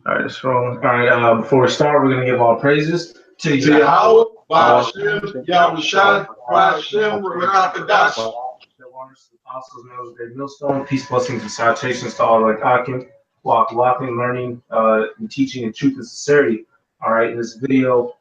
All right, it's rolling. All right, before we start, we're gonna give all praises to Yahweh, Yahweh, Yahweh Shai, Hashem, Rakadash. the wonders of the apostles, and those great millstone. Peace, blessings, and salutations to all like Akim, walking, learning, and teaching in truth and sincerity. All right, this video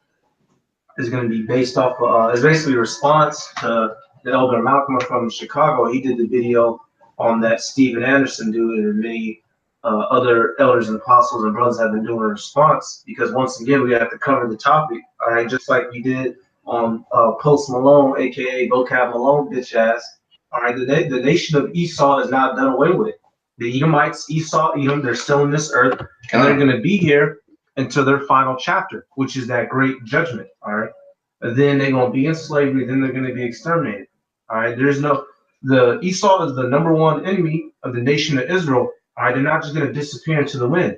is going to be based off. It's basically a response to the elder Malcolm from Chicago. He did the video on that Stephen Anderson dude, and many other elders and apostles and brothers have been doing a response, because once again we have to cover the topic. All right, just like we did on Post Malone, aka Vocab Malone, bitch ass. All right, the nation of Esau is not done away with. The Edomites, Esau, Edom, they're still in this earth, and they're going to be here until their final chapter, which is that great judgment. All right, and then they're going to be in slavery. Then they're going to be exterminated. All right, the Esau is the number one enemy of the nation of Israel. All right, they're not just going to disappear into the wind.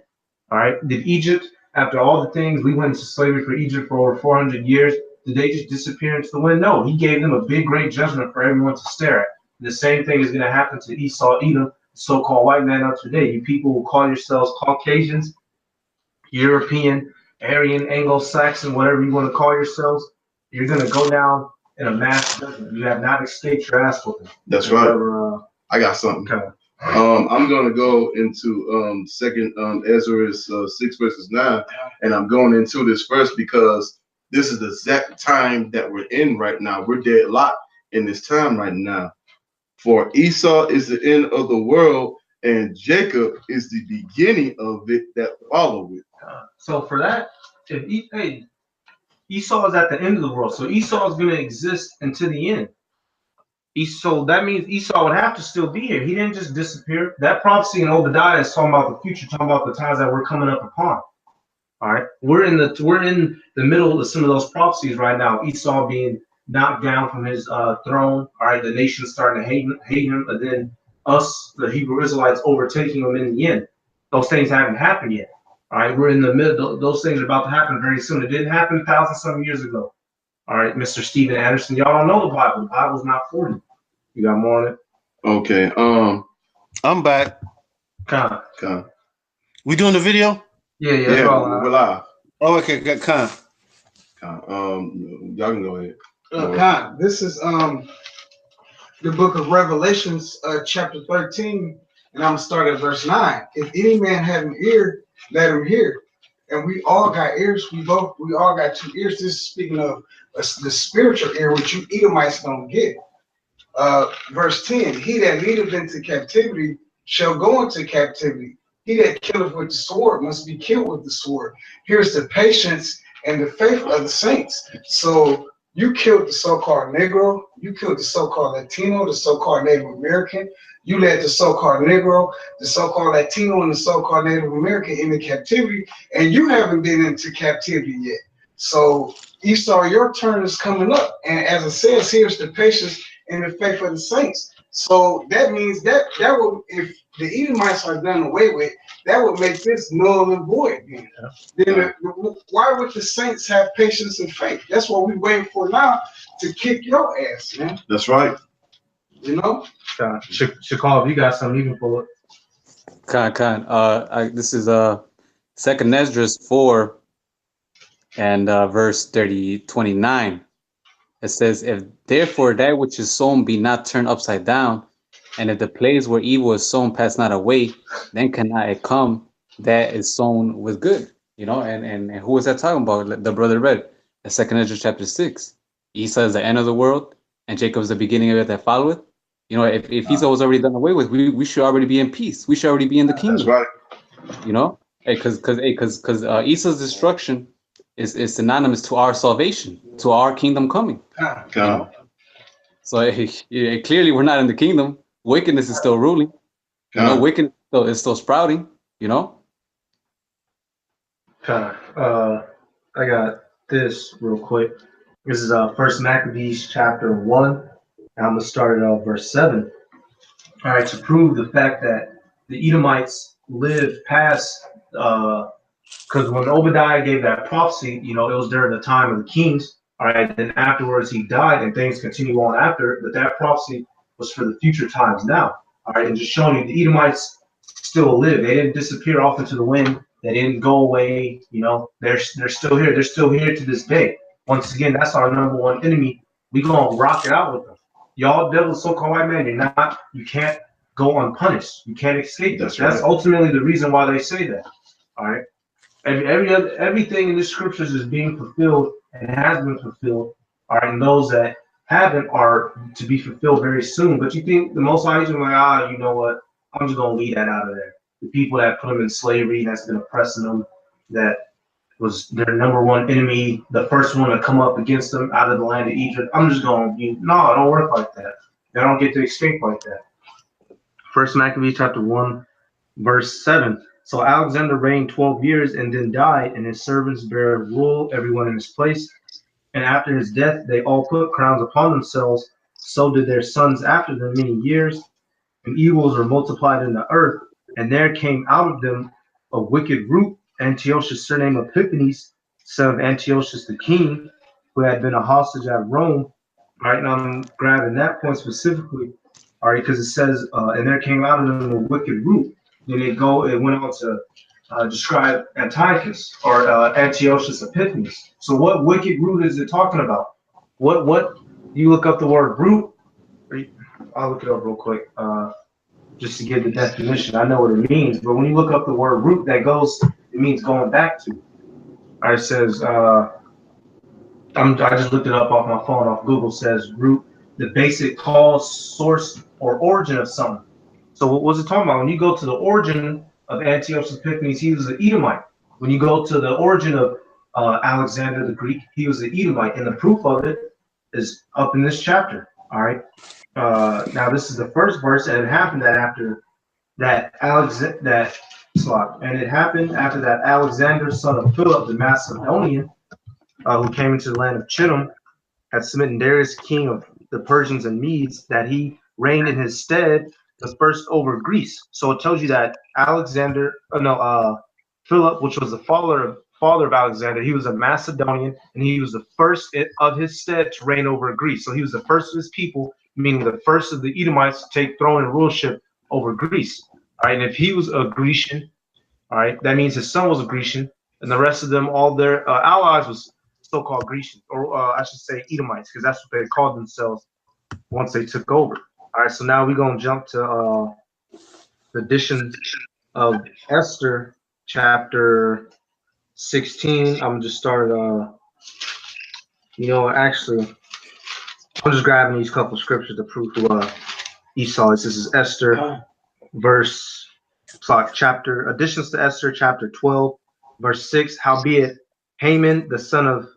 All right, did Egypt, after all the things we went into slavery for Egypt for over 400 years, did they just disappear into the wind? No, he gave them a big, great judgment for everyone to stare at. The same thing is going to happen to Esau, Edom, the so-called white man of today. You people who call yourselves Caucasians, European, Aryan, Anglo-Saxon, whatever you want to call yourselves, you're going to go down in a mass judgment. You have not escaped your ass whooping. That's right. I got something. Okay. I'm going to go into Second Ezra 6:9, and I'm going into this first because this is the exact time that we're in right now. We're deadlocked in this time right now. For Esau is the end of the world, and Jacob is the beginning of it that follow it. So for that, if Esau is at the end of the world, so Esau is going to exist until the end. So that means Esau would have to still be here. He didn't just disappear. That prophecy in Obadiah is talking about the future, talking about the times that we're coming up upon. All right, we're in the middle of some of those prophecies right now. Esau being knocked down from his throne. All right, the nation starting to hate him, and then us, the Hebrew Israelites, overtaking him in the end. Those things haven't happened yet. All right, we're in the middle. Those things are about to happen very soon. It didn't happen 1,000-some years ago. All right, Mr. Stephen Anderson, y'all don't know the Bible. The Bible's not for you. You got more on it? Okay. I'm back. Con. We doing the video? Yeah, we're live. Oh, okay, Con. Y'all can go ahead. Con, this is the book of Revelations, chapter 13, and I'm gonna start at verse 9. If any man have an ear, let him hear. And we all got ears. We all got two ears. This is speaking of the spiritual ear, which you Edomites don't get. Verse 10, he that leadeth into captivity shall go into captivity. He that killeth with the sword must be killed with the sword. Here's the patience and the faith of the saints. So you killed the so-called Negro, you killed the so-called Latino, the so-called Native American. You led the so-called Negro, the so-called Latino, and the so-called Native American into captivity, and you haven't been into captivity yet. So Esau, your turn is coming up. And as it says, here's the patience and the faith of the saints. So that means that will, if the Edomites are done away with, that would make this null and void. Then why would the saints have patience and faith? That's what we're waiting for now, to kick your ass, man. That's right. You know? Chicago, you got something you can pull it. This is Second Ezra 4 and verse 29. It says, if therefore that which is sown be not turned upside down, and if the place where evil is sown pass not away, then cannot it come that is sown with good. You know, and who was that talking about? The brother read the Second Ezra chapter 6. Esau is the end of the world, and Jacob is the beginning of it that followeth. You know, if Esau was already done away with, we should already be in peace. We should already be in the kingdom. That's right. You know, because Esau's destruction is synonymous to our salvation, to our kingdom coming. So clearly we're not in the kingdom. Wickedness is still ruling. You know, wickedness is still sprouting. You know. I got this real quick. This is First Maccabees chapter 1. I'm gonna start at verse 7. All right, to prove the fact that the Edomites lived past, because when Obadiah gave that prophecy, you know, it was during the time of the kings. All right, then afterwards he died, and things continue on after. But that prophecy was for the future times now. All right, and just showing you the Edomites still live. They didn't disappear off into the wind. They didn't go away. You know, they're still here. They're still here to this day. Once again, that's our number one enemy. We gonna rock it out with them. Y'all devils, so-called white man, you can't go unpunished. You can't escape this. That's ultimately the reason why they say that. All right. Everything in the scriptures is being fulfilled and has been fulfilled. All right, and those that haven't are to be fulfilled very soon. But you think the Most High is like, you know what? I'm just gonna leave that out of there. The people that put them in slavery, that's been oppressing them, that was their number one enemy, the first one to come up against them out of the land of Egypt. I'm just going, no, it don't work like that. They don't get to escape like that. First Maccabees chapter 1, verse 7. So Alexander reigned 12 years and then died, and his servants bare rule, everyone in his place. And after his death, they all put crowns upon themselves. So did their sons after them many years. And evils were multiplied in the earth. And there came out of them a wicked root, Antiochus, surname Epiphanes, son of Antiochus the king, who had been a hostage at Rome. All right, now I'm grabbing that point specifically, all right, because it says, and there came out of them a wicked root. Then it went on to describe Antiochus or Antiochus Epiphanes. So what wicked root is it talking about? What you look up the word root? I'll look it up real quick. Just to give the definition. I know what it means, but when you look up the word root, it means going back to. All right, it says, I just looked it up off my phone, off Google, says root, the basic cause, source, or origin of something. So what was it talking about? When you go to the origin of Antiochus Epiphanes, he was an Edomite. When you go to the origin of Alexander the Greek, he was an Edomite, and the proof of it is up in this chapter. All right. Now this is the first verse, and it happened that after that it happened after that Alexander, son of Philip the Macedonian, who came into the land of Chittim, had smitten Darius, king of the Persians and Medes, that he reigned in his stead, was first over Greece. So it tells you that Philip, which was the father of Alexander, he was a Macedonian, and he was the first of his stead to reign over Greece. So he was the first of his people, meaning the first of the Edomites to take throne and rulership over Greece. All right, and if he was a Grecian, all right, that means his son was a Grecian, and the rest of them, all their allies was so-called Grecians, or I should say Edomites, because that's what they called themselves once they took over. All right, so now we're going to jump to the edition of Esther, chapter 16. I'm just started, actually, I'm just grabbing these couple scriptures to prove who Esau is. This is Esther, additions to Esther, chapter 12, verse 6. Howbeit, Haman, the son of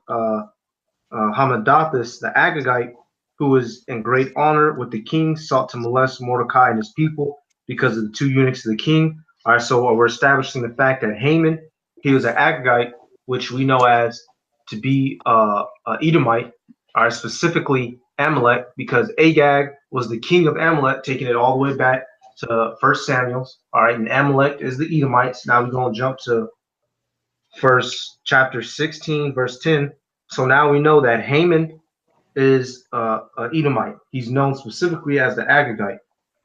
Hammedatha, the Agagite, who was in great honor with the king, sought to molest Mordecai and his people because of the two eunuchs of the king. All right, so we're establishing the fact that Haman, he was an Agagite, which we know as to be Edomite, all right, specifically Amalek, because Agag was the king of Amalek, taking it all the way back to 1 Samuel. All right, and Amalek is the Edomites. Now we're going to jump to chapter 16, verse 10. So now we know that Haman is an Edomite. He's known specifically as the Agagite.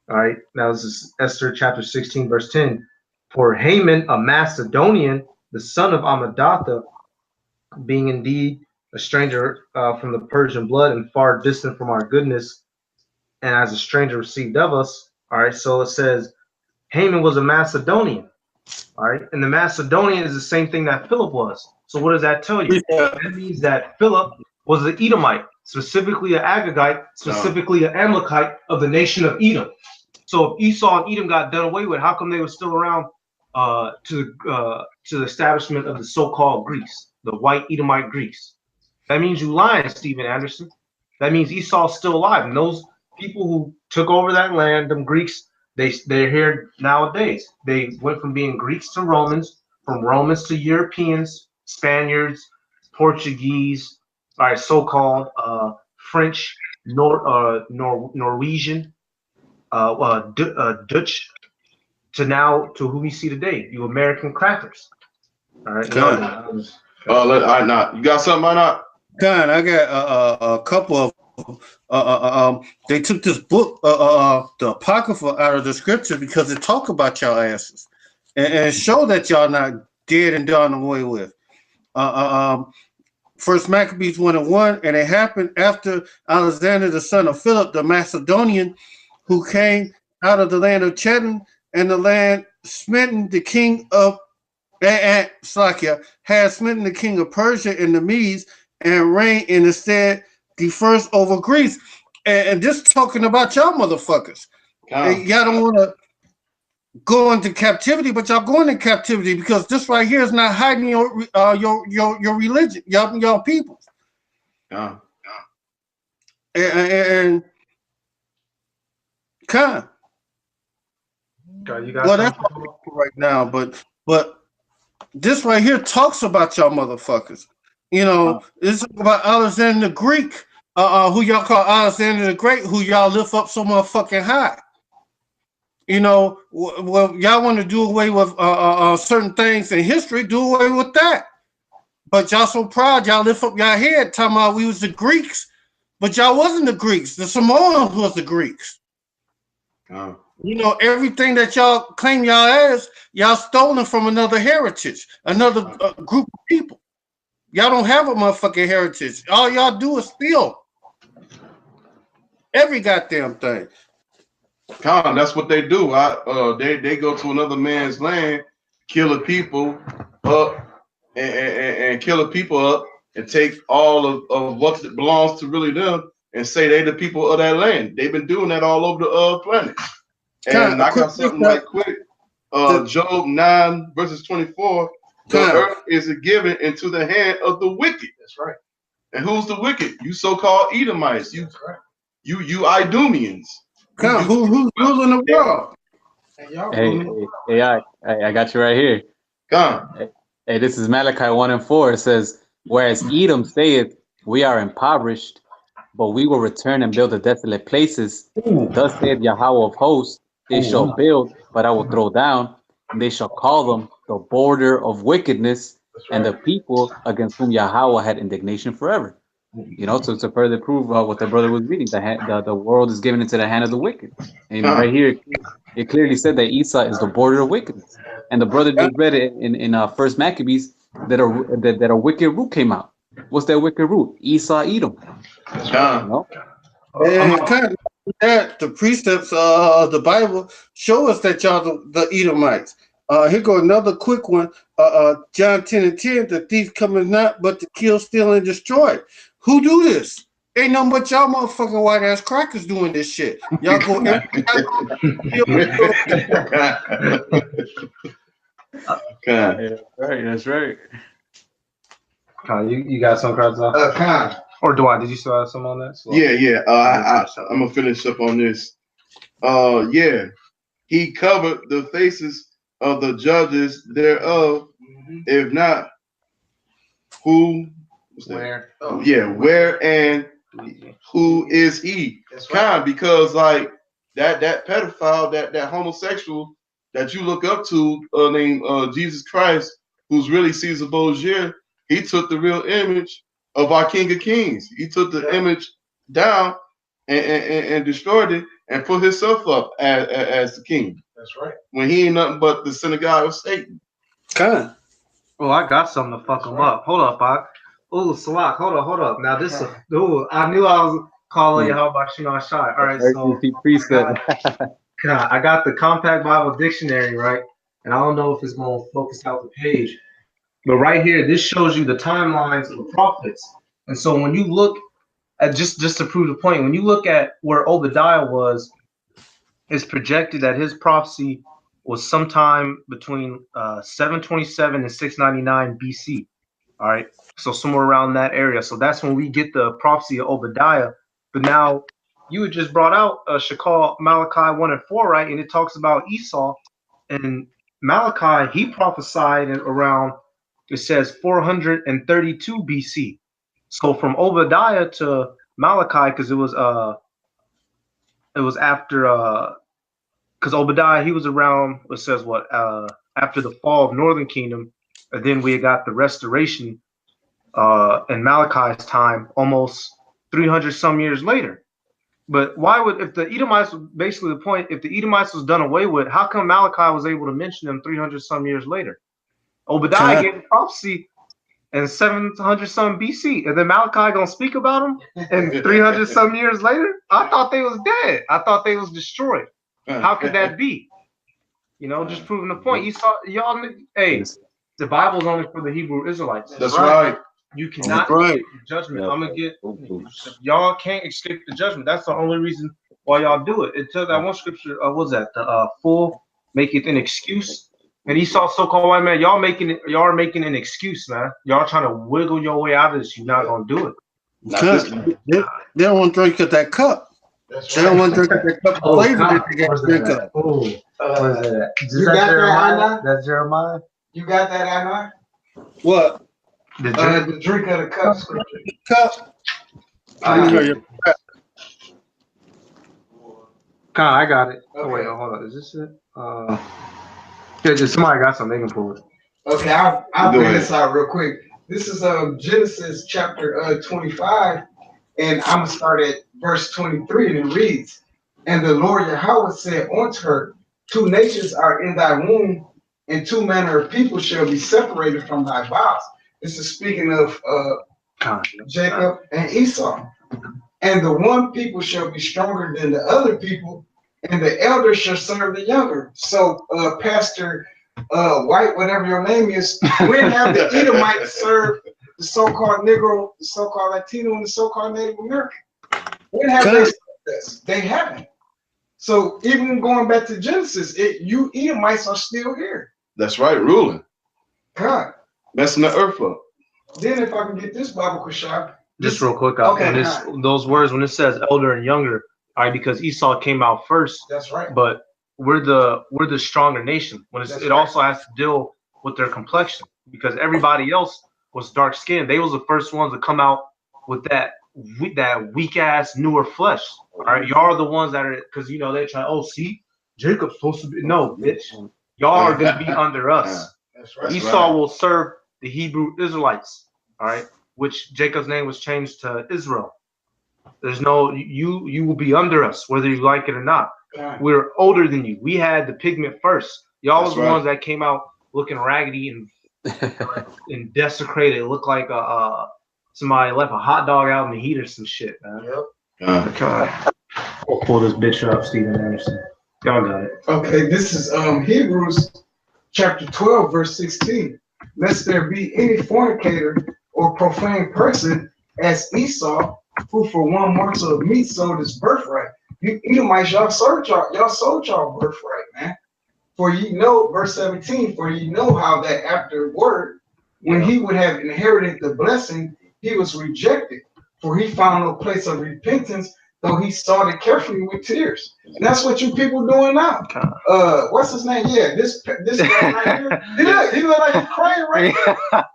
All right, now this is Esther chapter 16, verse 10. For Haman, a Macedonian, the son of Hammedatha, being indeed a stranger from the Persian blood and far distant from our goodness, and as a stranger received of us. All right, so it says Haman was a Macedonian. All right, and the Macedonian is the same thing that Philip was. So what does that tell you? That means that Philip was an Edomite, specifically an Agagite, specifically an Amalekite of the nation of Edom. So if Esau and Edom got done away with, how come they were still around to the establishment of the so-called Greeks, the white Edomite Greeks? That means you lying, Stephen Anderson. That means Esau's still alive. And those people who took over that land, them Greeks, they're here nowadays. They went from being Greeks to Romans, from Romans to Europeans, Spaniards, Portuguese, all right, so-called French, Norwegian, Dutch, to now to who we see today, you American crackers. All right. You got something or not? God, I got a couple of. They took this book, the Apocrypha, out of the scripture because it talk about y'all asses and show that y'all not dead and done away with. First Maccabees 1:1, and it happened after Alexander, the son of Philip, the Macedonian, who came out of the land of Chetan and the land smitten the king of Slakia, had smitten the king of Persia and the Medes, and reigned in the stead the first over Greece. And this talking about y'all motherfuckers. Y'all don't want to go into captivity, but y'all going into captivity because this right here is not hiding your religion, y'all people. And kind. You got well, that's right now, but this right here talks about y'all motherfuckers. You know, it's about Alexander the Greek, who y'all call Alexander the Great, who y'all lift up so motherfucking high. You know, well, y'all want to do away with certain things in history, do away with that. But y'all so proud, y'all lift up y'all head talking about we was the Greeks, but y'all wasn't the Greeks. The Samoans was the Greeks. You know, everything that y'all claim y'all as, y'all stolen from another heritage, another group of people. Y'all don't have a motherfucking heritage. All y'all do is steal every goddamn thing. That's what they do. They go to another man's land, kill a people up, and kill a people up, and take all of what belongs to really them, and say they the people of that land. They've been doing that all over the planet. And I got something right quick. Job 9 verses 24. The earth is given into the hand of the wicked. That's right. And who's the wicked? You so-called Edomites. You Idumeans. Who's ruling the world? Hey, I got you right here. Hey, this is Malachi 1:4. It says, whereas Edom saith, we are impoverished, but we will return and build the desolate places. Thus saith Yahweh of hosts, they shall build, but I will throw down, and they shall call them the border of wickedness, and the people against whom Yahweh had indignation forever. You know, to further prove what the brother was reading, the world is given into the hand of the wicked. And right here, it clearly said that Esau is the border of wickedness. And the brother just read it in First Maccabees that a wicked root came out. What's that wicked root? Esau, Edom. You know? And kind of that the precepts of the Bible show us that y'all the Edomites. Here go another quick one. John 10:10. The thief cometh not but to kill, steal, and destroy. Who do this? Ain't nothing but y'all motherfucking white ass crackers doing this shit. Y'all go That's right. You got some crowds off? Or Dwight, did you still have some on that? So, yeah. I'm gonna finish up on this. He covered the faces of the judges thereof. If not, who? Where? Where and who is he? Because like that pedophile, that homosexual that you look up to, named Jesus Christ, who's really Caesar Borgia, he took the real image of our King of Kings. He took the image down and destroyed it and put himself up as the king. That's right. When he ain't nothing but the synagogue of Satan. Well, I got something to fuck him up. Hold up, Doc. Oh, Salak, hold up. Now this is, I knew I was calling you. How about Shai? All right, so I got the Compact Bible Dictionary, right? And I don't know if it's going to focus out the page, but right here, this shows you the timelines of the prophets. And so when you look at just to prove the point, when you look at where Obadiah was, it's projected that his prophecy was sometime between 727 and 699 BC. All right, so somewhere around that area. So that's when we get the prophecy of Obadiah. But now you had just brought out Shakal Malachi 1:4, right? And it talks about Esau. And Malachi, he prophesied around, it says 432 BC. So from Obadiah to Malachi, because it was after because Obadiah, he was around, it says what, after the fall of Northern Kingdom, and then we got the restoration in Malachi's time, almost 300 some years later. But why would, if the Edomites, basically the point, if the Edomites was done away with, how come Malachi was able to mention them 300 some years later? Obadiah gave the prophecy in 700 some BC, and then Malachi gonna speak about them, and 300 some years later, I thought they was dead. I thought they was destroyed. How could that be? You know, just proving the point. Y'all, hey, the Bible's only for the Hebrew Israelites. That's right. You cannot escape the judgment. I'm gonna get y'all can't escape the judgment. That's the only reason why y'all do it. It tells that one scripture. What was that? The fool maketh an excuse. And Esau, so-called white man, y'all are making an excuse, man. Y'all trying to wiggle your way out of this. You're not gonna do it. They don't want to drink at that cup. They don't want to drink at that cup of flavor that they got to drink up. You got Jeremiah? That's Jeremiah. You got that, Anna? What? The drink of the cup scripture. Cup. I got it. Oh wait, hold on. Is this it? Just somebody got something. They can pull it. Okay, I'll bring this out real quick. This is Genesis chapter 25, and I'm gonna start at verse 23, and it reads, "And the Lord Yahweh said unto her, 2 nations are in thy womb, and 2 manner of people shall be separated from thy bowels." This is speaking of Jacob and Esau. "And the one people shall be stronger than the other people, and the elder shall serve the younger." So, Pastor White, whatever your name is, when have the Edomites serve the so-called Negro, the so-called Latino, and the so-called Native American? When have they served this? They haven't. So, even going back to Genesis, you Edomites are still here. That's right, ruling. God. Messing the earth up. Then, if I can get this Bible question, just real quick, those words when it says elder and younger, all right, because Esau came out first. That's right. But we're the stronger nation. When it also has to deal with their complexion, because everybody else was dark skinned. They was the first ones to come out with that weak ass newer flesh. All right, y'all are the ones that are, because you know they're trying. Oh, see, Jacob's supposed to be bitch. Y'all are gonna be under us. That's right. Esau will serve the Hebrew Israelites. All right, which Jacob's name was changed to Israel. There's no you will be under us whether you like it or not. We're older than you. We had the pigment first. Y'all was the ones that came out looking raggedy and desecrated. It looked like somebody left a hot dog out in the heat or some shit, man. Yep. We'll pull this bitch up, Stephen Anderson. Y'all got it. Okay, this is Hebrews chapter 12, verse 16. "Lest there be any fornicator or profane person as Esau, who for one morsel of meat sold his birthright." You Edomites, y'all sold y'all birthright, man. "For ye know," verse 17, "for ye know how that afterward, when he would have inherited the blessing, he was rejected. For he found no place of repentance, though he sought it carefully with tears." And that's what you people doing now. What's his name? Yeah, this guy right here. He look like he's crying right now.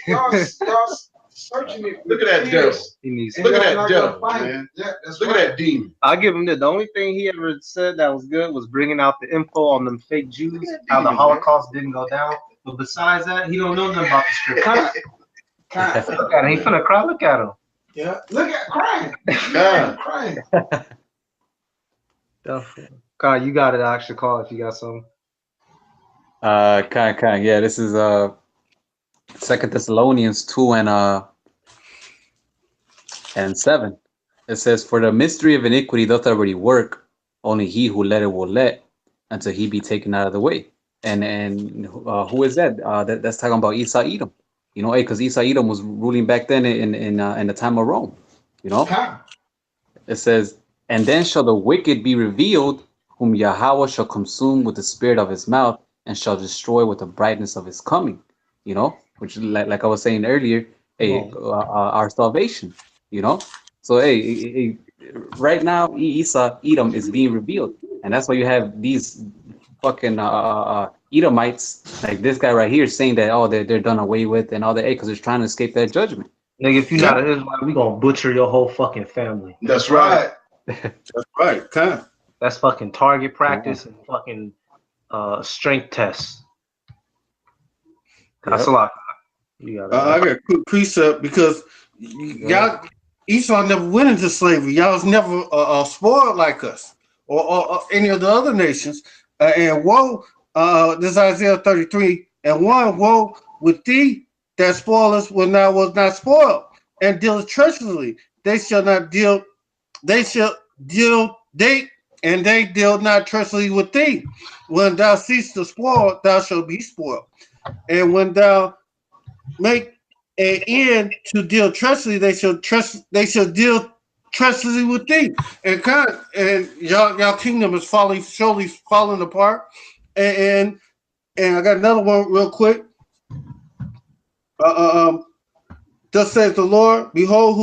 Y'all searching it. Look at that devil. Look at that devil, man. Yeah, that's Look at that demon. I'll give him that. The only thing he ever said that was good was bringing out the info on them fake Jews, how the Holocaust didn't go down. But besides that, he don't know nothing about the scripture. Look at him. He finna cry. Look at him. Yeah, look at crying. Crying. God, you got it. Actually, call if you got something. Yeah, this is 2 Thessalonians 2 and 7. It says, "For the mystery of iniquity doth already work, only he who let it will let, until he be taken out of the way." And who is that? That's talking about Esau Edom. You know, because Esau Edom was ruling back then in the time of Rome. You know, it says, "And then shall the wicked be revealed, whom Yahweh shall consume with the spirit of his mouth, and shall destroy with the brightness of his coming." You know, which like I was saying earlier, our salvation. You know, so right now Esau Edom is being revealed, and that's why you have these fucking Edomites like this guy right here saying that they're done away with and all that, because they're trying to escape that judgment. Nigga, if you're not an Israelite, we gonna butcher your whole fucking family. That's right. That's right. That's fucking target practice and fucking strength tests. That's a lot. You got I got a quick precept because y'all Esau never went into slavery. Y'all was never spoiled like us or any of the other nations. And woe, this Isaiah 33 and one woe with thee that spoilers when thou was not spoiled, and deal treacherously. They shall not deal. They shall deal. They deal not treacherously with thee. When thou cease to spoil, thou shalt be spoiled. And when thou make an end to deal treacherously, they shall trust. They shall deal treacherously with thee. And y'all kingdom is surely falling apart. And I got another one real quick. Thus says the Lord, behold,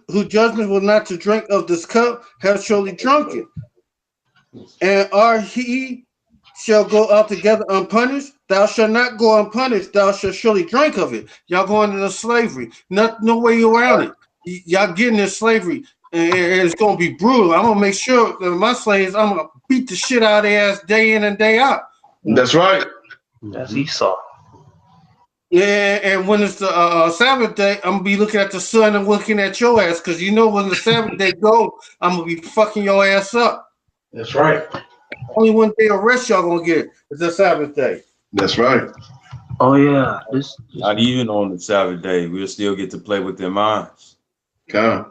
who judgment will not to drink of this cup, have surely drunken. And he shall go out together unpunished. Thou shalt not go unpunished. Thou shalt surely drink of it. Y'all going into slavery. No way around it. Y'all getting in slavery. And it's going to be brutal. I'm going to make sure that my slaves, I'm going to beat the shit out of their ass day in and day out. That's right. That's Esau. Yeah, and when it's the Sabbath day, I'm gonna be looking at the sun and looking at your ass, because you know when the Sabbath day go, I'm gonna be fucking your ass up. That's right. Only one day of rest y'all gonna get is the Sabbath day. That's right. Oh yeah. Not even on the Sabbath day, we'll still get to play with their minds. God.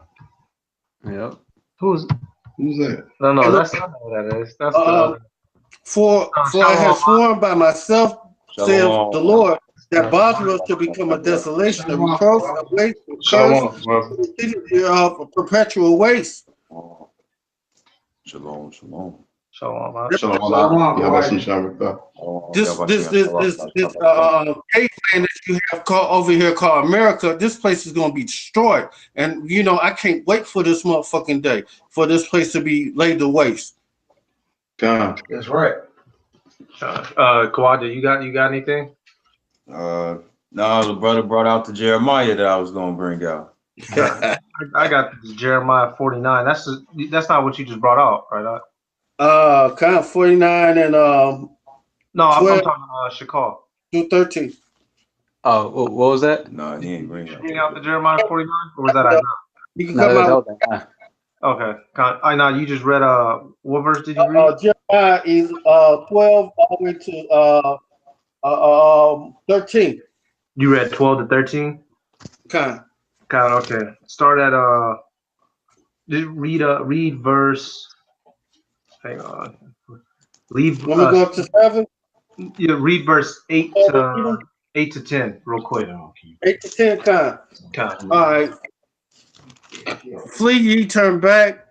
Yep. Who's that? No, that's not what that is. That's for I have sworn by myself, says the Lord, that Basra shall become a desolation, a reproach, a waste, a perpetual waste. Shalom, shalom. Shalom. This caveland that you have over here called America, this place is gonna be destroyed. And you know, I can't wait for this motherfucking day for this place to be laid to waste. God. That's right. Kawada, you got anything? No, the brother brought out the Jeremiah that I was gonna bring out. I got this Jeremiah 49. That's not what you just brought out, right? Kind of 49 and no, I'm talking Shakal. 2:13. Oh, what was that? No, he ain't bringing Bring out the Jeremiah 49, or was that I know? You can come out. Okay. I know you just read what verse did you read? Jeremiah is 12 all the way to 13. You read 12 to 13? Kind of, okay. Start at read verse. Hang on. Leave. Want me to go up to 7? Yeah, read verse 8 to 10 real quick. 8 to 10, kind. All right. Flee ye, turn back,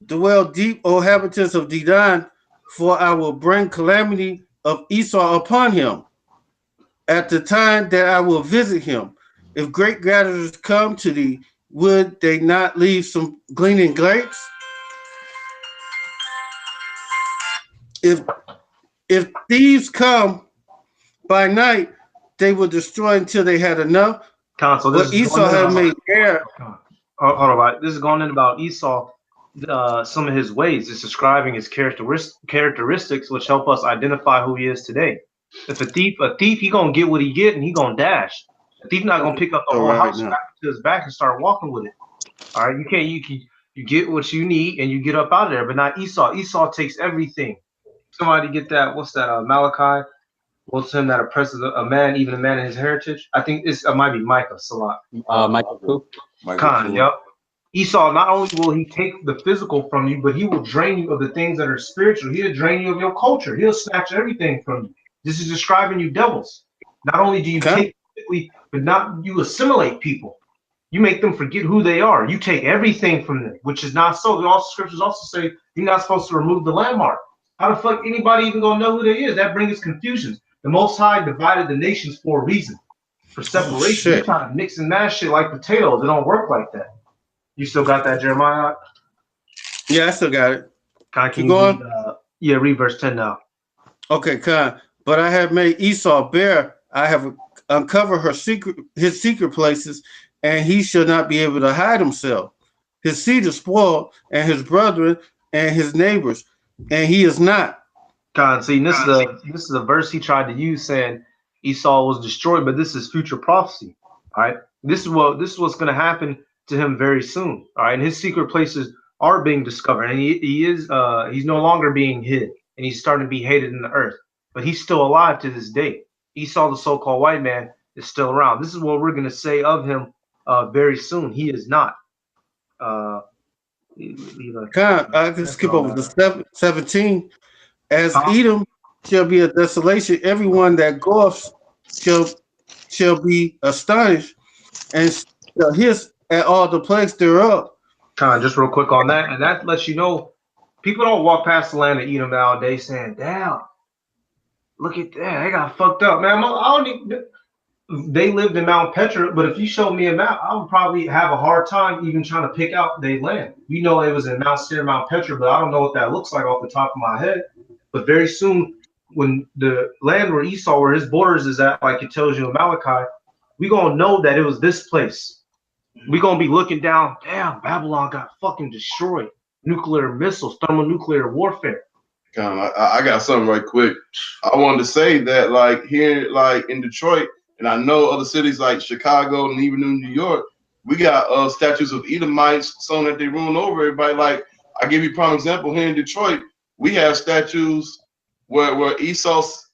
dwell deep, O inhabitants of Dedan, for I will bring calamity of Esau upon him at the time that I will visit him. If great gatherers come to thee, would they not leave some gleaning grapes? If thieves come by night, they will destroy until they had enough. Council, but Esau had made air. Hold on, right. This is going in about Esau, some of his ways. It's describing his characteristics, which help us identify who he is today. If a thief, he gonna get what he get, and he gonna dash. A thief not gonna pick up the whole house back to his back and start walking with it. All right, you get what you need and you get up out of there, but not Esau. Esau takes everything. Somebody get that? What's that? Malachi. What's him that oppresses a man, even a man in his heritage? I think it might be Micah Salat. Michael Khan, yep. Esau, not only will he take the physical from you, but he will drain you of the things that are spiritual. He'll drain you of your culture. He'll snatch everything from you. This is describing you devils. Not only do you take physically, but not you assimilate people. You make them forget who they are. You take everything from them, which is not so. The scriptures also say you're not supposed to remove the landmark. How the fuck anybody even gonna know who they is? That brings confusion. The Most High divided the nations for a reason, for separation. You trying to mix and mash shit like potatoes. It don't work like that. You still got that, Jeremiah? Yeah, I still got it. Can you going? Read verse 10 now. Okay, but I have made Esau bare. I have uncovered his secret places, and he shall not be able to hide himself. His seed is spoiled, and his brethren and his neighbors, and he is not. See, this is a verse he tried to use, saying Esau was destroyed, but this is future prophecy. All right, this is what's going to happen to him very soon. All right, and his secret places are being discovered, and he's no longer being hid, and he's starting to be hated in the earth, but he's still alive to this day. Esau, the so-called white man, is still around. This is what we're going to say of him very soon. He is not. I can skip over the 17. As Edom shall be a desolation, everyone that goeth shall be astonished, and shall hiss at all the plagues thereof. Just real quick on that, and that lets you know people don't walk past the land of Edom nowadays saying, "Damn, look at that, they got fucked up, man." They lived in Mount Petra, but if you showed me a map, I would probably have a hard time even trying to pick out their land. You know, it was in Mount Seir, Mount Petra, but I don't know what that looks like off the top of my head. But very soon, when the land where Esau, where his borders is at, like it tells you in Malachi, we gonna know that it was this place. We gonna be looking down. Damn, Babylon got fucking destroyed. Nuclear missiles, thermonuclear warfare. I got something right quick. I wanted to say that, like here, like in Detroit, and I know other cities like Chicago and even in New York, we got statues of Edomites so that they rule over everybody. Like I give you a prime example here in Detroit, we have statues where Esau's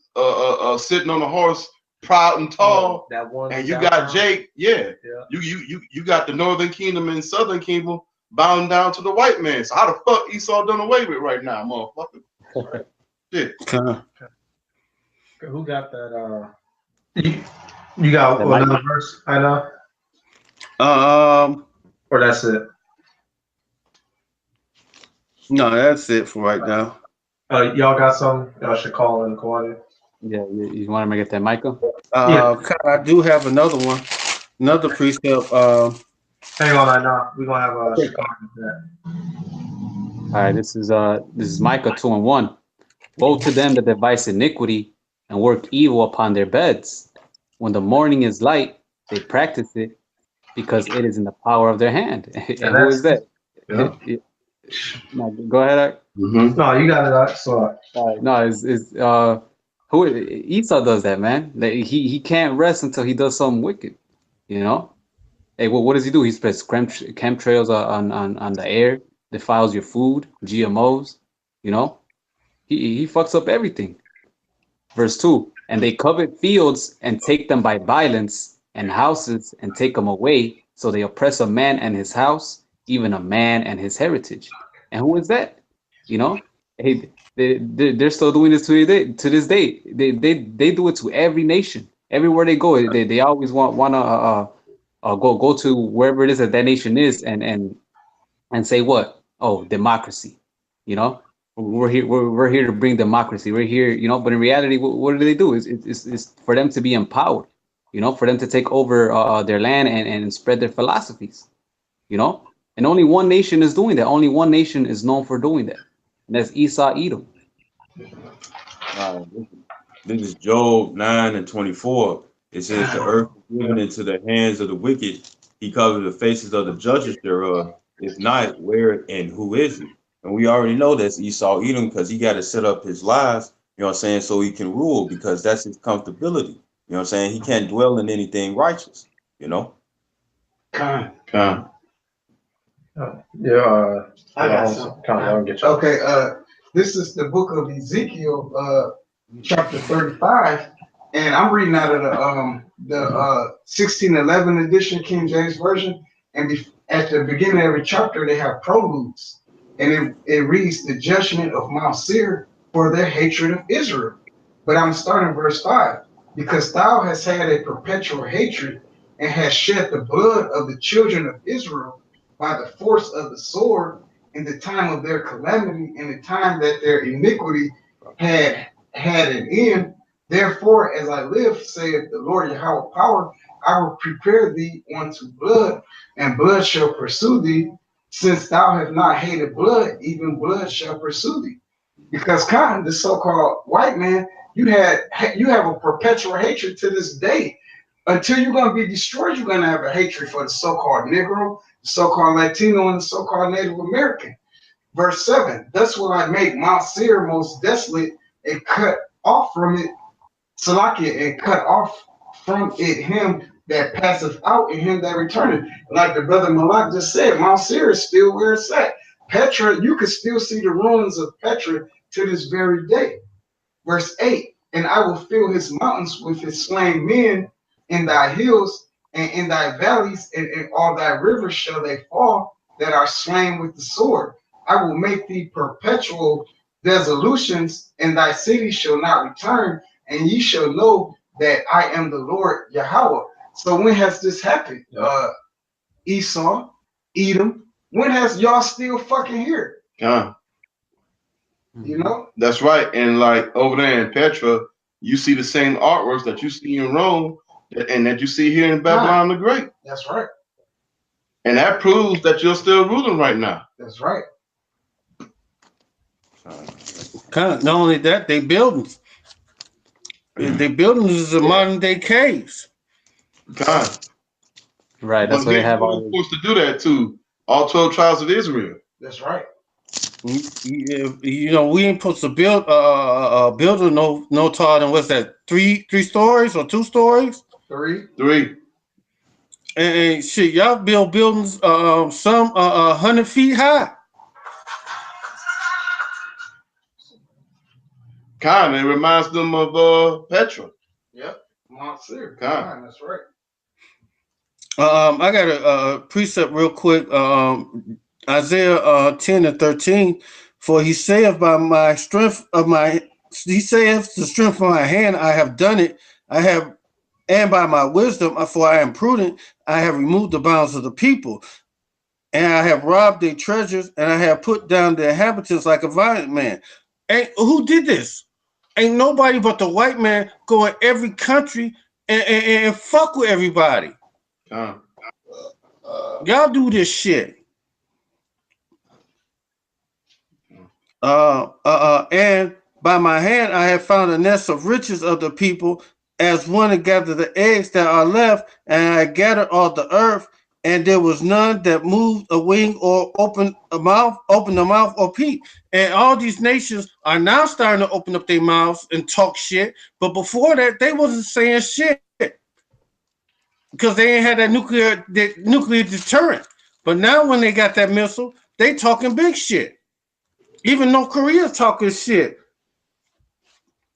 sitting on a horse, proud and tall, that one, and you got Jake, you got the Northern Kingdom and Southern Kingdom bound down to the white man. So how the fuck Esau done away with right now, motherfucker? Shit. Who got that? You got another verse? I know. Or that's it. No, that's it for right now. Y'all got some? Y'all should call in, Kawhi. Yeah, you want to get that, Michael? I do have another one, another precept. Hang on, I know we're gonna have a Chicago. All right, this is Micah 2:1. Woe to them that devise iniquity and work evil upon their beds. When the morning is light, they practice it because it is in the power of their hand. And who is that? Yeah. No, go ahead, Eric. Mm-hmm. No, you got it. So no, it's who Esau does that, man. He can't rest until he does something wicked. You know. Hey, what does he do? He spreads chemtrails on the air, defiles your food, GMOs. You know, he fucks up everything. Verse 2, and they covet fields and take them by violence, and houses and take them away. So they oppress a man and his house, even a man and his heritage. And who is that? You know, hey, they're still doing this to this day. They do it to every nation. Everywhere they go, they always wanna go to wherever it is that nation is and say what? Oh, democracy. You know, we're here to bring democracy. We're here, you know. But in reality, what do they do? It's for them to be empowered. You know, for them to take over their land and spread their philosophies. You know, and only one nation is doing that. Only one nation is known for doing that, and that's Esau, Edom. This is Job 9:24. It says, the earth is given into the hands of the wicked. He covers the faces of the judges thereof. If not, where and who is it? And we already know that's Esau, Edom, because he got to set up his lives, you know what I'm saying, so he can rule, because that's his comfortability. You know what I'm saying? He can't dwell in anything righteous, you know? Con. I got some. Okay, this is the book of Ezekiel, chapter 35, and I'm reading out of the 1611 edition, King James Version. And at the beginning of every chapter, they have proludes, and it reads the judgment of Mount Seir for their hatred of Israel. But I'm starting verse 5. Because thou hast had a perpetual hatred and hast shed the blood of the children of Israel by the force of the sword in the time of their calamity, in the time that their iniquity had an end. Therefore, as I live, saith the Lord Yahweh power, I will prepare thee unto blood, and blood shall pursue thee. Since thou have not hated blood, even blood shall pursue thee. Because Cotton, the so-called white man, you have a perpetual hatred to this day. Until you're going to be destroyed, you're going to have a hatred for the so-called Negro, the so-called Latino, and the so-called Native American. Verse 7, thus will I make Mount Seir most desolate and cut off from it, Salakia, and cut off from it him that passeth out and him that returneth. Like the brother Malak just said, Mount Seir is still where it's at. Petra, you can still see the ruins of Petra to this very day. Verse 8, and I will fill his mountains with his slain men, in thy hills and in thy valleys, and in all thy rivers shall they fall that are slain with the sword. I will make thee perpetual dissolutions, and thy city shall not return, and ye shall know that I am the Lord Yahweh. So when has this happened? Esau, Edom. When has y'all still fucking here? You know? That's right. And like over there in Petra, you see the same artworks that you see in Rome and that you see here in Babylon the Great. That's right. And that proves that you're still ruling right now. That's right. Not only that, they buildings. They buildings is a modern day caves. Right, that's what they have. Who's supposed to do that to all 12 tribes of Israel? That's right. You know, we ain't supposed to build building no taller than what's that, three stories or 2 stories? Three. And shit, y'all build buildings some 100 feet high. It reminds them of Petra. Yep. Mount Seir. That's right. I got a precept real quick. Isaiah 10 and 13. For he saith by my strength of my, he saith the strength of my hand, I have done it. I have, and by my wisdom, for I am prudent, I have removed the bounds of the people, and I have robbed their treasures, and I have put down their inhabitants like a violent man. And who did this? Ain't nobody but the white man go in every country and fuck with everybody. Y'all do this shit. And by my hand I have found a nest of riches of the people, as one to gather the eggs that are left, and I gathered all the earth, and there was none that moved a wing or opened the mouth or peep. And all these nations are now starting to open up their mouths and talk shit, but before that they wasn't saying shit because they ain't had that nuclear deterrent. But now when they got that missile, they talking big shit. Even North Korea talking shit.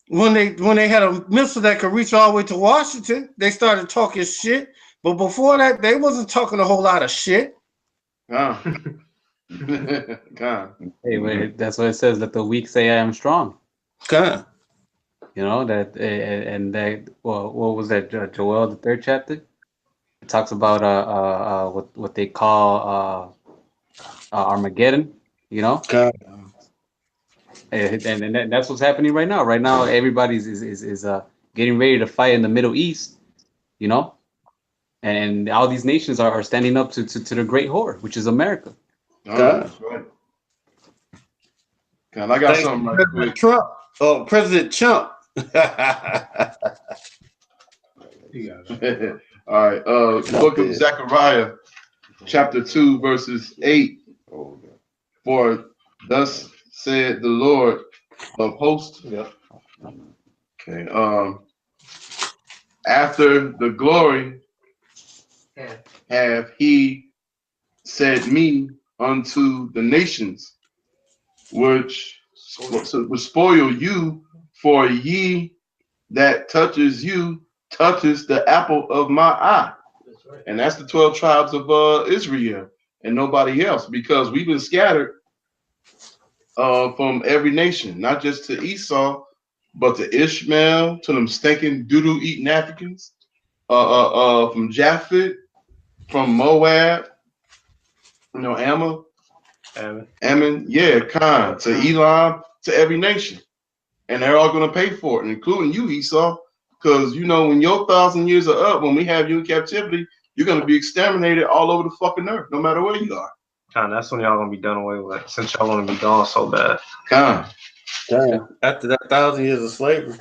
When they had a missile that could reach all the way to Washington, they started talking shit. But before that, they wasn't talking a whole lot of shit. Hey, wait, that's what it says. Let the weak say I am strong. You know that, and that. Well, what was that? Joel, the 3rd chapter. It talks about what they call Armageddon. You know. And that's what's happening right now. Right now, everybody's is getting ready to fight in the Middle East, you know, and all these nations are standing up to the great whore, which is America. That's right. I got something right quick. Trump. Oh, President Trump. All right. Book of Zechariah, chapter 2, verses 8. For thus said the Lord of hosts. Okay. After the glory have he said me unto the nations, which spoil you, for ye that touches you touches the apple of my eye. And that's the 12 tribes of Israel and nobody else, because we've been scattered from every nation, not just to Esau, but to Ishmael, to them stinking doo-doo eating Africans, from Japhet, from Moab, you know, Ammon, yeah, Khan, to Elam, to every nation. And they're all going to pay for it, including you, Esau, because, you know, when your 1,000 years are up, when we have you in captivity, you're going to be exterminated all over the fucking earth, no matter where you are. That's when y'all going to be done away with, since y'all want to be gone so bad. After that 1,000 years of slavery,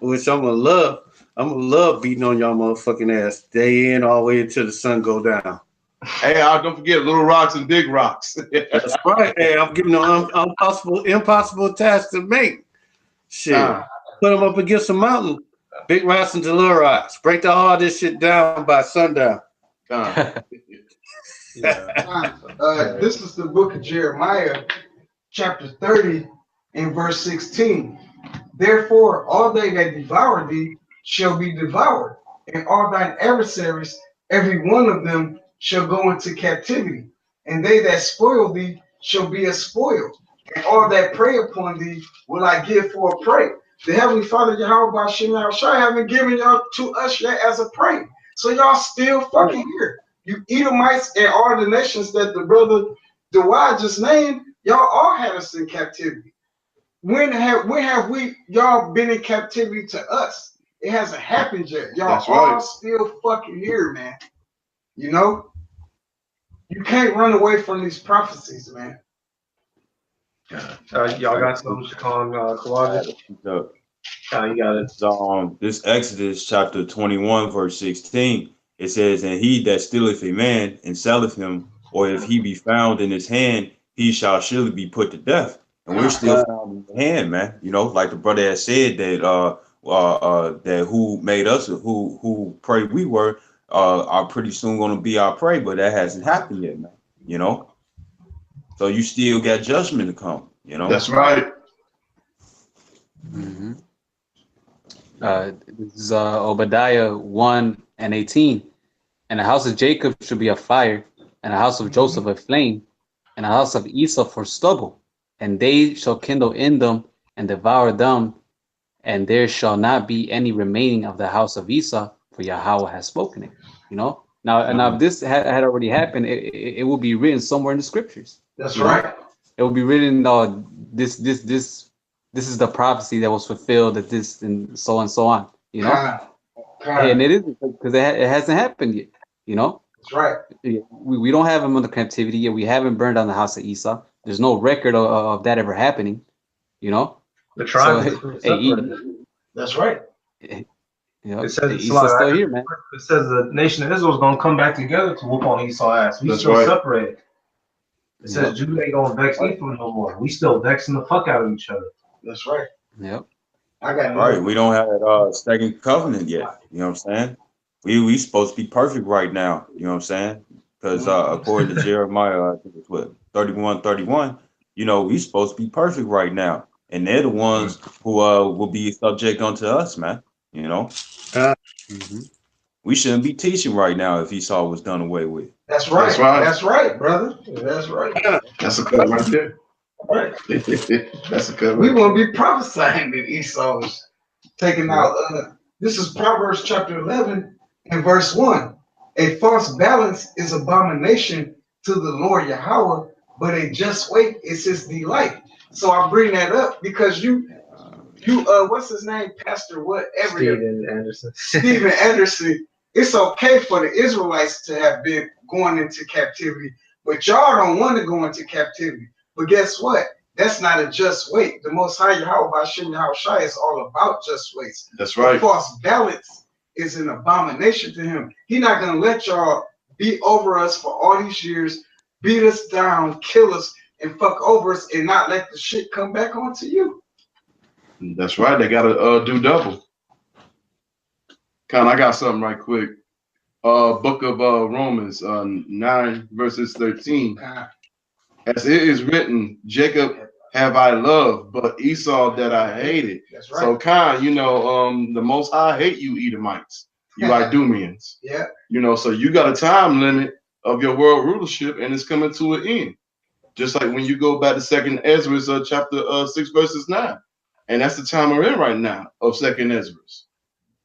which I'm gonna love beating on y'all motherfucking ass day in all the way until the sun go down. Hey, don't forget little rocks and big rocks. That's right. Hey, I'm giving them impossible task to make. Shit, put them up against a mountain, big rocks and little rocks. Break all this shit down by sundown. This is the book of Jeremiah, chapter 30 and verse 16. Therefore, all they that devour thee shall be devoured, and all thine adversaries, every one of them, shall go into captivity. And they that spoil thee shall be a spoil, and all that prey upon thee will I give for a prey. The Heavenly Father, Yahweh Bashim Yahushua, haven't given y'all to us yet as a prey. So y'all still fucking here. You Edomites and all the nations that the brother Dwight just named, y'all all had us in captivity. When have we y'all been in captivity to us? It hasn't happened yet. Y'all all still fucking here, man. You know? You can't run away from these prophecies, man. Y'all got something on Kawaja? You got it. So, this Exodus chapter 21, verse 16, it says, and he that stealeth a man and selleth him, or if he be found in his hand, he shall surely be put to death. And we're still found in the hand, man. You know, like the brother has said that that who made us, who prey we were, are pretty soon going to be our prey, but that hasn't happened yet, man. You know, so you still got judgment to come. You know, that's right. Mm-hmm. This is Obadiah 1:18. And the house of Jacob should be a fire, and the house of Joseph a flame, and the house of Esau for stubble. And they shall kindle in them and devour them, and there shall not be any remaining of the house of Esau, for Yahweh has spoken it. You know? Now if this had already happened, it will be written somewhere in the scriptures. That's right. It will be written, this is the prophecy that was fulfilled at this and so on, you know? And it isn't, because it hasn't happened yet, you know? That's right. We don't have him under captivity yet. We haven't burned down the house of Esau. There's no record of that ever happening, you know? The tribe that's right. You know, it says Esau's still here, man. It says the nation of Israel is going to come back together to whoop on Esau's ass. We still separated. It says Judah ain't going to vex Ephraim no more. We still vexing the fuck out of each other. That's right. Yep. I got right. We don't have that second covenant yet. You know what I'm saying? We supposed to be perfect right now. You know what I'm saying? Because according to Jeremiah, I think it's what 31:31. You know, we supposed to be perfect right now, and they're the ones who will be subject unto us, man. You know, we shouldn't be teaching right now if Esau was done away with. That's right. That's right. That's right, brother. That's right. That's a cut right there. Right. That's a cut. We won't be prophesying that Esau is taken out. This is Proverbs chapter 11 and verse 1. A false balance is abomination to the Lord Yahweh, but a just weight is his delight. So I bring that up because you what's his name, Pastor whatever, Stephen Anderson. Stephen Anderson. It's okay for the Israelites to have been going into captivity, but y'all don't want to go into captivity. But guess what? That's not a just weight. The Most High Yahweh Bashim Yahushua is all about just weights. That's right. The false balance is an abomination to him. He's not going to let y'all be over us for all these years, beat us down, kill us, and fuck over us, and not let the shit come back onto you. That's right. They got to do double. I got something right quick. Book of Romans 9 verses 13. As it is written, Jacob have I loved, but Esau that I hated. That's right. So you know, the Most High hate you Edomites, you Idumeans. Yeah. You know, so you got a time limit of your world rulership, and it's coming to an end. Just like when you go back to 2nd Ezra chapter 6 verses 9, and that's the time we're in right now of 2nd Ezra.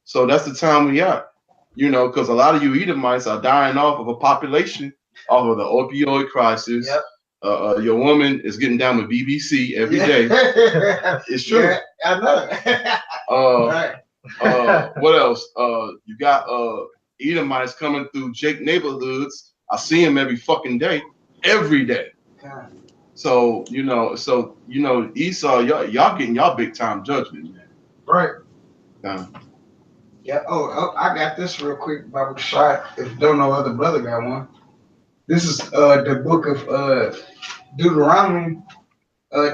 So that's the time we are. You know, because a lot of you Edomites are dying off of a population off of the opioid crisis. Yep. Your woman is getting down with BBC every day. It's true. Yeah, I know. Right. What else? You got Edomites coming through Jake neighborhoods. I see them every fucking day, every day. God. So you know, Esau, y'all getting y'all big time judgment, man. Right. Yeah. Oh, I got this real quick, Bible shot. If don't know other brother got one. This is the book of Deuteronomy,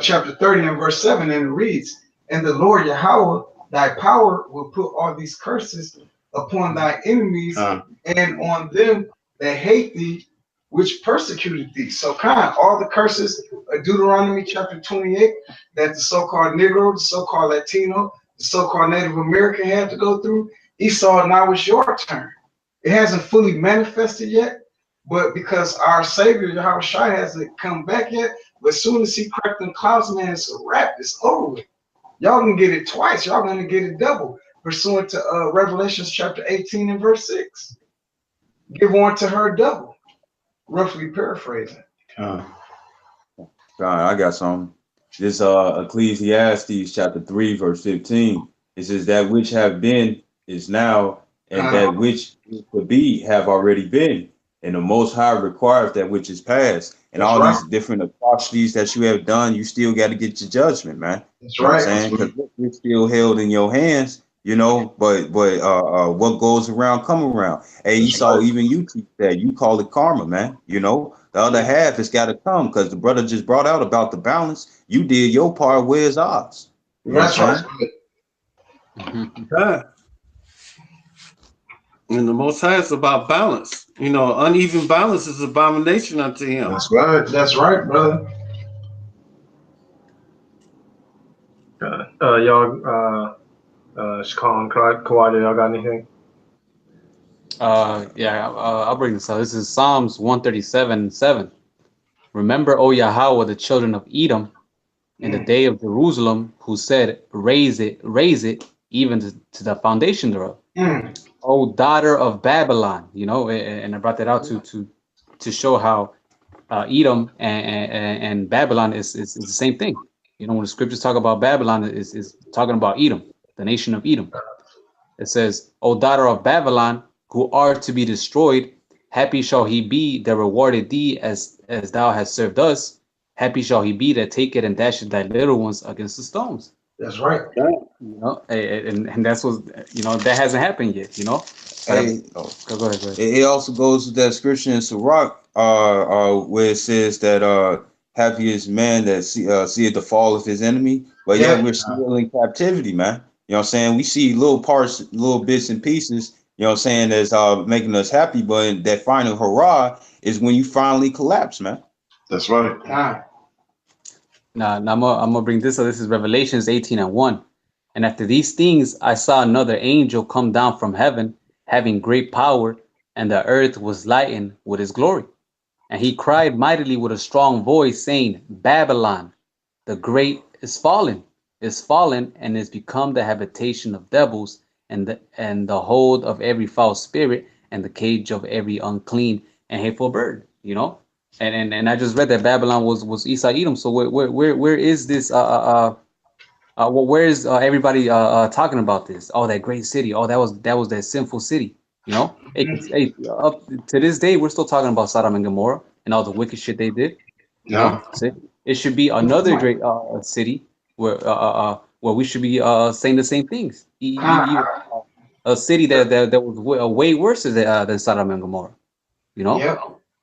chapter 30 and verse 7, and it reads, and the Lord Yahweh, thy power will put all these curses upon thy enemies and on them that hate thee, which persecuted thee. So all the curses of Deuteronomy chapter 28 that the so-called Negro, the so-called Latino, the so-called Native American had to go through, Esau, now it's your turn. It hasn't fully manifested yet, but because our Savior, Yahweh Shai, hasn't come back yet, but as soon as he cracked them clouds, man, it's a wrap. It's over with. Y'all gonna get it twice. Y'all gonna get it double, pursuant to Revelations chapter 18 and verse 6. Give one to her double. Roughly paraphrasing. I got some. This Ecclesiastes chapter 3 verse 15. It says that which have been is now, and that which is to be have already been. And the Most High requires that which is past. And That's all right. these different atrocities that you have done, you still got to get your judgment, man. That's You know right. what I'm saying? Because it's still held in your hands, you know, but what goes around come around. Hey, That's Esau, right. even you teach that. You call it karma, man. You know, the other half has got to come, because the brother just brought out about the balance. You did your part, where's ours? You know That's what I'm right. saying? God. And the Most High is about balance. You know, uneven balance is abomination unto him. That's right. That's right, brother. Y'all, Shkan, Kawhi, y'all got anything? Yeah, I'll bring this up. This is Psalms 137:7. Remember, O Yahweh, the children of Edom, in the day of Jerusalem, who said, raise it, even to the foundation thereof. O daughter of Babylon, you know, and I brought that out to show how Edom and Babylon is the same thing. You know, when the scriptures talk about Babylon, is talking about Edom, the nation of Edom. It says, O daughter of Babylon, who are to be destroyed, happy shall he be that rewarded thee as thou hast served us. Happy shall he be that taketh and dasheth thy little ones against the stones. That's right. You know, and that's what, you know, that hasn't happened yet, you know. Hey, Go ahead. it also goes to that scripture in Sirach, where it says that happy is man that seeth the fall of his enemy. But yeah, we're still in captivity, man. You know what I'm saying? We see little parts, little bits and pieces, you know what I'm saying, that's making us happy. But that final hurrah is when you finally collapse, man. That's right. Now I'm gonna bring this up. This is Revelations 18:1. And after these things, I saw another angel come down from heaven, having great power, and the earth was lightened with his glory. And he cried mightily with a strong voice, saying, Babylon, the great is fallen, and is become the habitation of devils, and the hold of every foul spirit, and the cage of every unclean and hateful bird. You know, and I just read that Babylon was Esau Edom. So where is this? Where is everybody talking about this? Oh, that great city. Oh, that was that sinful city. You know, hey, up to this day, we're still talking about Sodom and Gomorrah and all the wicked shit they did. You know, so it should be another great city where we should be saying the same things. A city that was way worse than Sodom and Gomorrah. You know. Yep.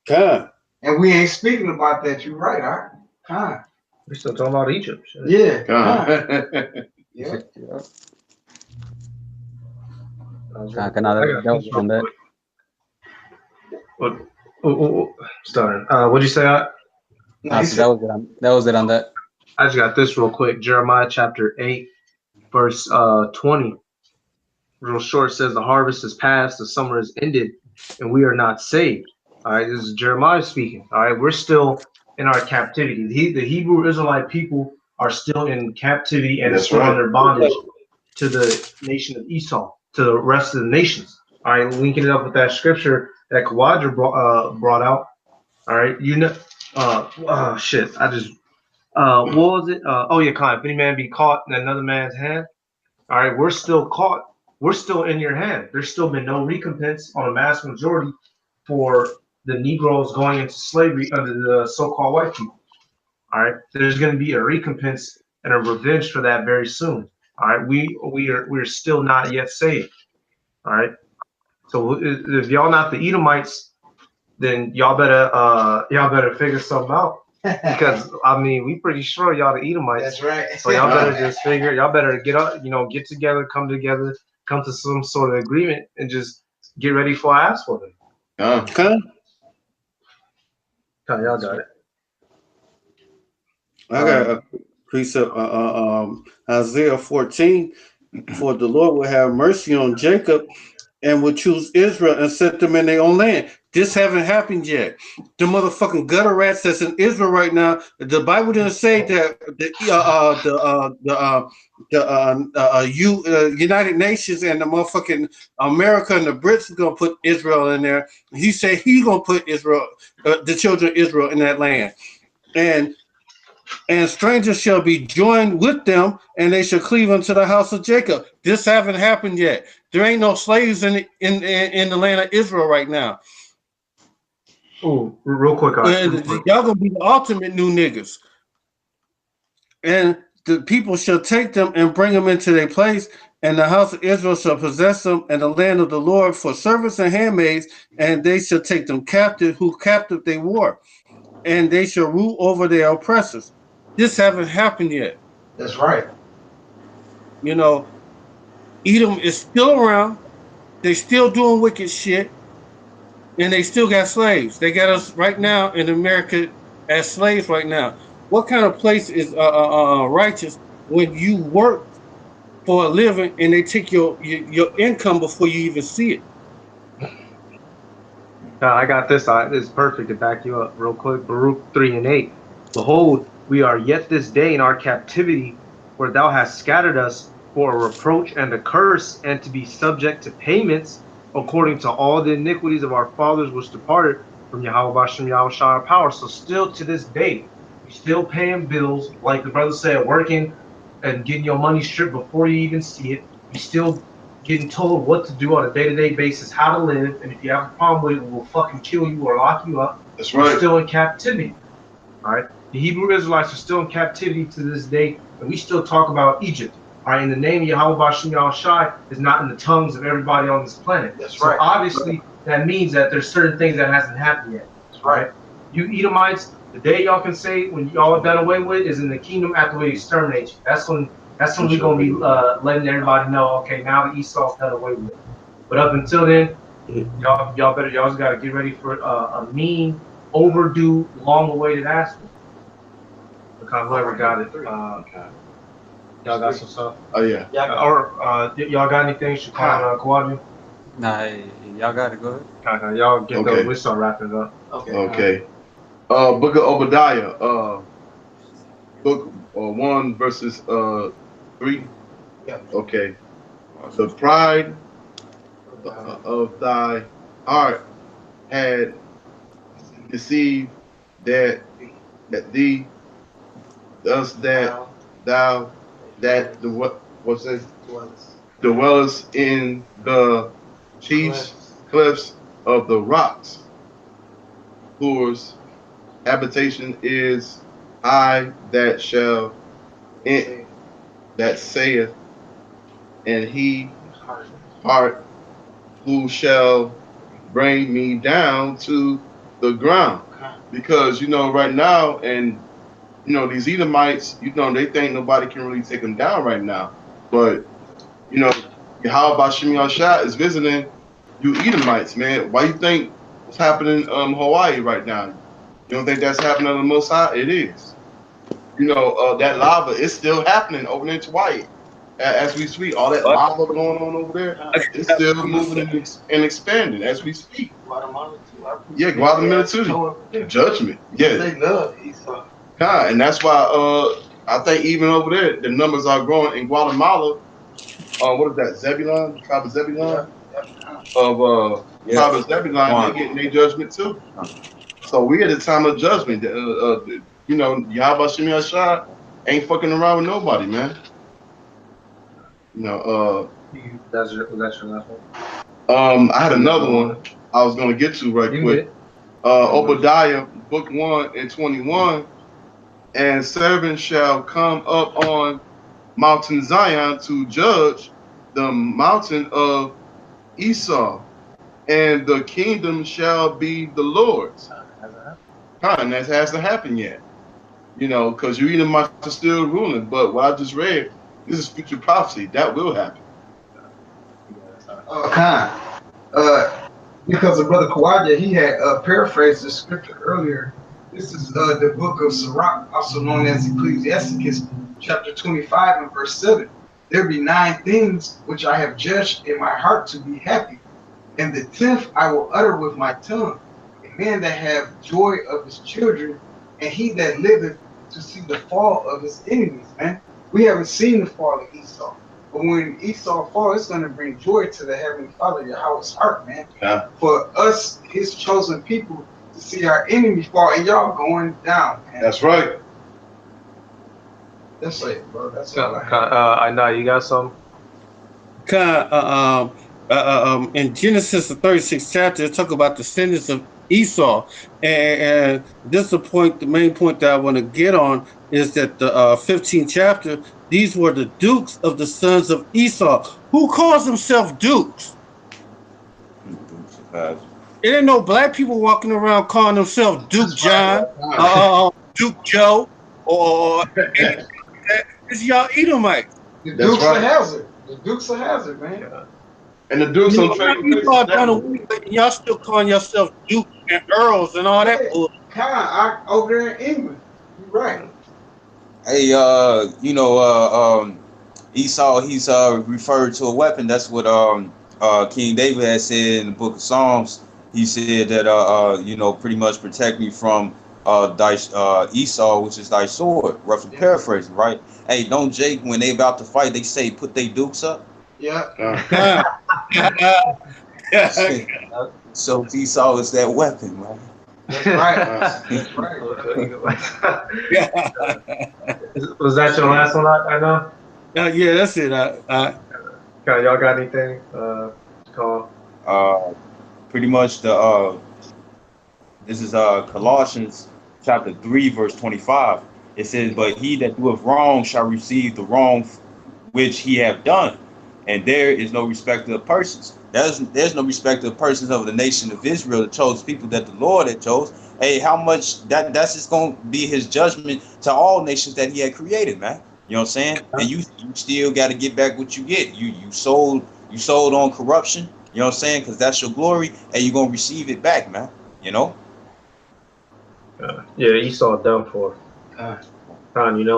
God. And we ain't speaking about that. You're right, all right? We're still talking about Egypt. Shit. Yeah. Yeah. What'd you say? So that was it on that. I just got this real quick. Jeremiah chapter 8, verse 20. Real short, says the harvest is past, the summer is ended, and we are not saved. All right, this is Jeremiah speaking. All right, we're still in our captivity. The Hebrew Israelite people are still in captivity and still under bondage to the nation of Esau, to the rest of the nations. All right, linking it up with that scripture that Kawadra brought out. All right, you know, shit. I just what was it? Oh yeah, Khan. If any man be caught in another man's hand, all right, we're still caught. We're still in your hand. There's still been no recompense on a mass majority for the Negroes going into slavery under the so-called white people. All right, there's going to be a recompense and a revenge for that very soon. All right, we're still not yet saved. All right, so if y'all not the Edomites, then y'all better figure something out. Because I mean, we pretty sure y'all the Edomites. That's right. So y'all better just figure. Y'all better get up. You know, get together, come to some sort of agreement, and just get ready for our ass whooping. Okay. Y'all got it. I got a precept, Isaiah 14. For the Lord will have mercy on Jacob and will choose Israel and set them in their own land. This haven't happened yet. The motherfucking gutter rats that's in Israel right now. The Bible didn't say that the United Nations and the motherfucking America and the Brits are gonna put Israel in there. He said he's gonna put Israel, the children of Israel, in that land, and strangers shall be joined with them, and they shall cleave unto the house of Jacob. This haven't happened yet. There ain't no slaves in the land of Israel right now. Oh, real quick, Y'all gonna be the ultimate new niggas, and the people shall take them and bring them into their place, and the house of Israel shall possess them, and the land of the Lord for servants and handmaids, and they shall take them captive, who captive they were, and they shall rule over their oppressors. This haven't happened yet. That's right. You know, Edom is still around. They still doing wicked shit, and they still got slaves. They got us right now in America as slaves right now. What kind of place is righteous when you work for a living and they take your income before you even see it? I got this. This is perfect to back you up real quick. Baruch 3:8. Behold, we are yet this day in our captivity, for thou hast scattered us for a reproach and a curse, and to be subject to payments according to all the iniquities of our fathers which departed from Yahweh Bashem Yahweh our power. So still to this day, we still paying bills, like the brother said, working and getting your money stripped before you even see it. You still getting told what to do on a day-to-day basis, how to live, and if you have a problem with it, we'll fucking kill you or lock you up. That's right. We're still in captivity. All right. The Hebrew Israelites are still in captivity to this day, and we still talk about Egypt. All right. And the name of Yahweh Bashem Yahushai is not in the tongues of everybody on this planet. That's so right. Obviously, that means that there's certain things that hasn't happened yet. That's right. You Edomites, the day y'all can say when y'all are done away with is in the kingdom after we exterminate you. That's when we're gonna be letting everybody know. Okay, now the Esau's done away with. But up until then, y'all just gotta get ready for a mean, overdue, long-awaited ass. Because whoever got it, y'all got some stuff. Oh yeah. Y'all got anything? Shakan, Kawadu? Nah, y'all got to go ahead. Okay, y'all get Okay. those. We start wrapping it up. Okay. Book of Obadiah, book 1 verses 3. Yeah. Okay. The pride of thy heart had deceived that thee, thus that thou that the what's it? Dwellest in the chief cliffs of the rocks, whose habitation is I that shall that saith, and he heart who shall bring me down to the ground. Because right now, and these Edomites, they think nobody can really take them down right now. But how about Shimi Shah is visiting you Edomites, man? Why you think what's happening in Hawaii right now? You don't think that's happening on the Most High? It is. That lava is still happening over in Hawaii as we speak. All that lava going on over there, it's still moving and expanding as we speak. Guatemala too. Yeah, Guatemala too. Judgment. Yeah. They love Esau. And that's why I think even over there the numbers are growing in Guatemala. What is that? Zebulon, tribe of Zebulon? Of tribe of Zebulon, they getting their judgment too. So we at the time of judgment. Yahweh Shemi Ashad ain't fucking around with nobody, man. That's your last one. I had another one I was gonna get to right quick. Obadiah, book 1 and 21, and servants shall come up on Mountain Zion to judge the mountain of Esau, and the kingdom shall be the Lord's. And that hasn't happened yet. Because you Edomites are still ruling. But what I just read, this is future prophecy. That will happen. Because of Brother Kawaja, he had paraphrased the scripture earlier This is the book of Sirach, also known as Ecclesiasticus, chapter 25 and verse 7. There be 9 things which I have judged in my heart to be happy, and the 10th I will utter with my tongue. A man that have joy of his children, and he that liveth to see the fall of his enemies, man. We haven't seen the fall of Esau. But when Esau falls, it's going to bring joy to the Heavenly Father, Yahweh's heart, man. Yeah. For us, his chosen people, to see our enemy fall, and y'all going down, man. That's right. That's it, bro. That's all I know you got some. In Genesis, the 36th chapter, it talk about the descendants of Esau, and this is the main point that I want to get on is that the 15th chapter, these were the dukes of the sons of Esau. Who calls themselves dukes? It ain't no black people walking around calling themselves Duke John, Duke Joe, or it's y'all Edomites. The Dukes of Hazzard. The Dukes of Hazzard, man. And the Dukes on y'all still calling yourself Duke and Earls and all that bullshit. Over there in England. You're right. Hey, Esau, he's referred to a weapon. That's what King David had said in the book of Psalms. He said that pretty much protect me from Esau, which is thy sword, roughly paraphrasing, right? Hey, don't Jake, when they about to fight, they say put they dukes up. Yeah. So Esau is that weapon, right? That's right. That's right. Was that your last one? I know. Yeah, that's it. Y'all got anything? Call. Pretty much this is Colossians chapter 3 verse 25. It says, "But he that doeth wrong shall receive the wrong which he have done, and there is no respect of persons." There's no respect of persons of the nation of Israel, the chosen people that the Lord had chose. Hey, how much that's just gonna be his judgment to all nations that he had created, man. You know what I'm saying? And you still got to get back what you get. You sold on corruption. You know what I'm saying? Because that's your glory, and you're gonna receive it back, man. You know. Yeah, Esau done for.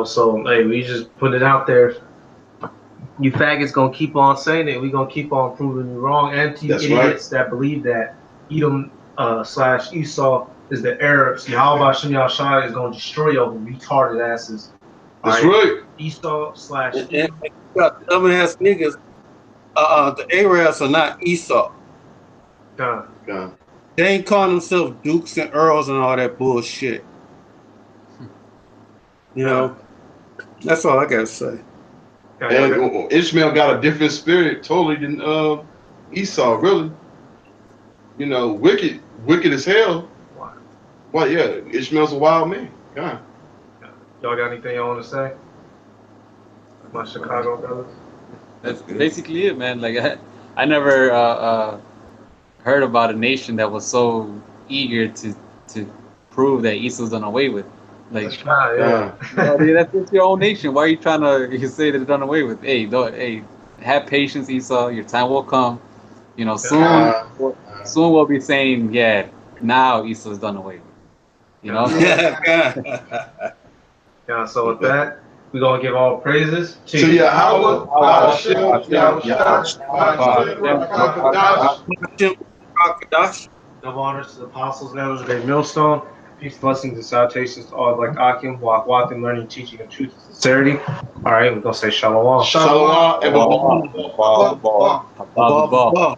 So hey, we just put it out there. You faggots gonna keep on saying it. We gonna keep on proving you wrong. And to you idiots that believe that Edom / Esau is the Arabs, Yahweh Shem Yahshua is gonna destroy your retarded asses. That's right. Esau / Edom. Dumb ass niggas. The Arabs are not Esau. They ain't calling themselves dukes and earls and all that bullshit. You know, that's all I gotta say. And Ishmael got a different spirit totally than Esau, really. You know, wicked as hell. Well, yeah, Ishmael's a wild man. God. Y'all got anything y'all want to say? My Chicago brothers? That's basically it, man. Like I never heard about a nation that was so eager to prove that Esau's done away with. Like, that's your own nation. Why are you trying to say that it's done away with? Hey, have patience, Esau. Your time will come. You know, soon we'll be saying, yeah, now Esau's done away with. You know? Yeah. So with that, we're gonna give all praises to Yahweh. Double honors to the apostles and elders of the millstone. Peace, blessings, and salutations to all like Akim, walking, learning, teaching, and truth and sincerity. All right, we're gonna say shalom. Shalom. Shalom.